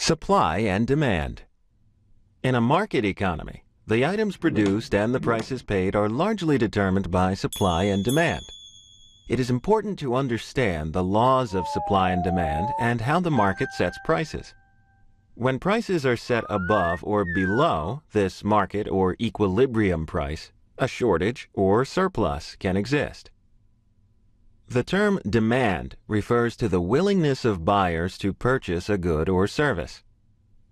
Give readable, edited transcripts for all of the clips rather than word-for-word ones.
Supply and demand. In a market economy, the items produced and the prices paid are largely determined by supply and demand. It is important to understand the laws of supply and demand and how the market sets prices. When prices are set above or below this market or equilibrium price, a shortage or surplus can exist. The term demand refers to the willingness of buyers to purchase a good or service.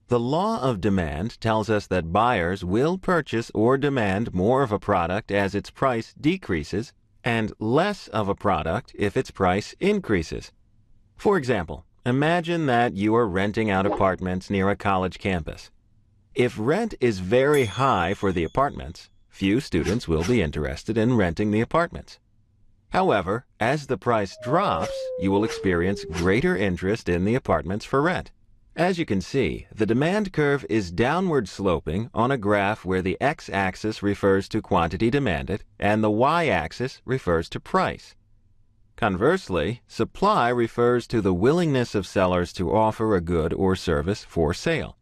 The law of demand tells us that buyers will purchase or demand more of a product as its price decreases and less of a product if its price increases. For example, imagine that you are renting out apartments near a college campus. If rent is very high for the apartments, few students will be interested in renting the apartments. However, as the price drops, you will experience greater interest in the apartments for rent. As you can see, the demand curve is downward sloping on a graph where the x-axis refers to quantity demanded and the y-axis refers to price. Conversely, supply refers to the willingness of sellers to offer a good or service for sale.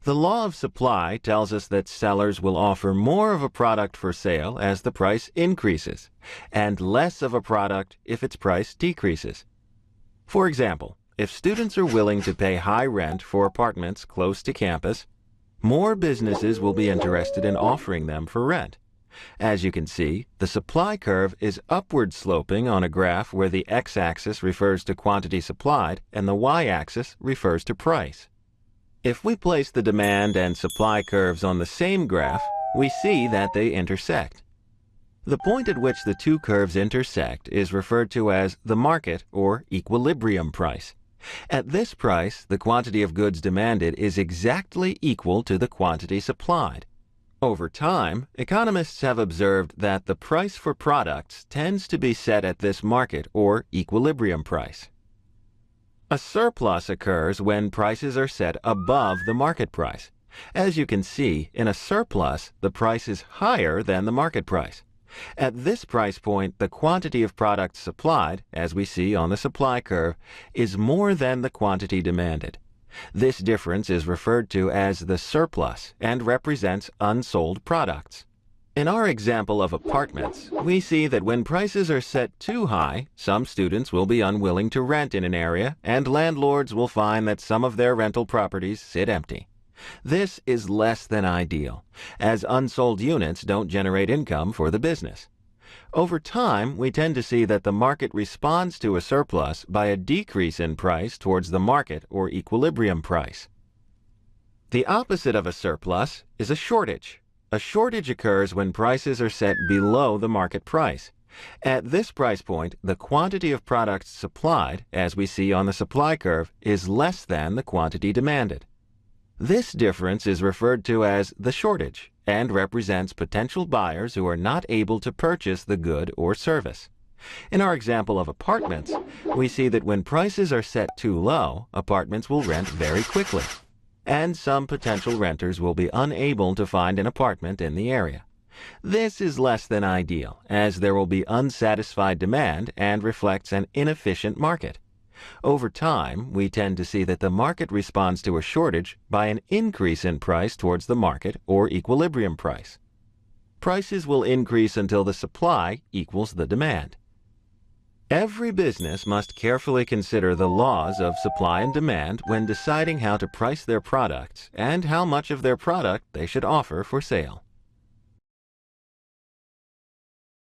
The law of supply tells us that sellers will offer more of a product for sale as the price increases, and less of a product if its price decreases. For example, if students are willing to pay high rent for apartments close to campus, more businesses will be interested in offering them for rent. As you can see, the supply curve is upward sloping on a graph where the x-axis refers to quantity supplied and the y-axis refers to price. If we place the demand and supply curves on the same graph, we see that they intersect. The point at which the two curves intersect is referred to as the market or equilibrium price. At this price, the quantity of goods demanded is exactly equal to the quantity supplied. Over time, economists have observed that the price for products tends to be set at this market or equilibrium price. A surplus occurs when prices are set above the market price. As you can see, in a surplus, the price is higher than the market price. At this price point, the quantity of products supplied, as we see on the supply curve, is more than the quantity demanded. This difference is referred to as the surplus and represents unsold products. In our example of apartments, we see that when prices are set too high, some students will be unwilling to rent in an area, and landlords will find that some of their rental properties sit empty. This is less than ideal, as unsold units don't generate income for the business. Over time, we tend to see that the market responds to a surplus by a decrease in price towards the market or equilibrium price. The opposite of a surplus is a shortage. A shortage occurs when prices are set below the market price. At this price point, the quantity of products supplied, as we see on the supply curve, is less than the quantity demanded. This difference is referred to as the shortage and represents potential buyers who are not able to purchase the good or service. In our example of apartments, we see that when prices are set too low, apartments will rent very quickly, and some potential renters will be unable to find an apartment in the area. This is less than ideal, as there will be unsatisfied demand and reflects an inefficient market. Over time, we tend to see that the market responds to a shortage by an increase in price towards the market or equilibrium price. Prices will increase until the supply equals the demand. Every business must carefully consider the laws of supply and demand when deciding how to price their products and how much of their product they should offer for sale.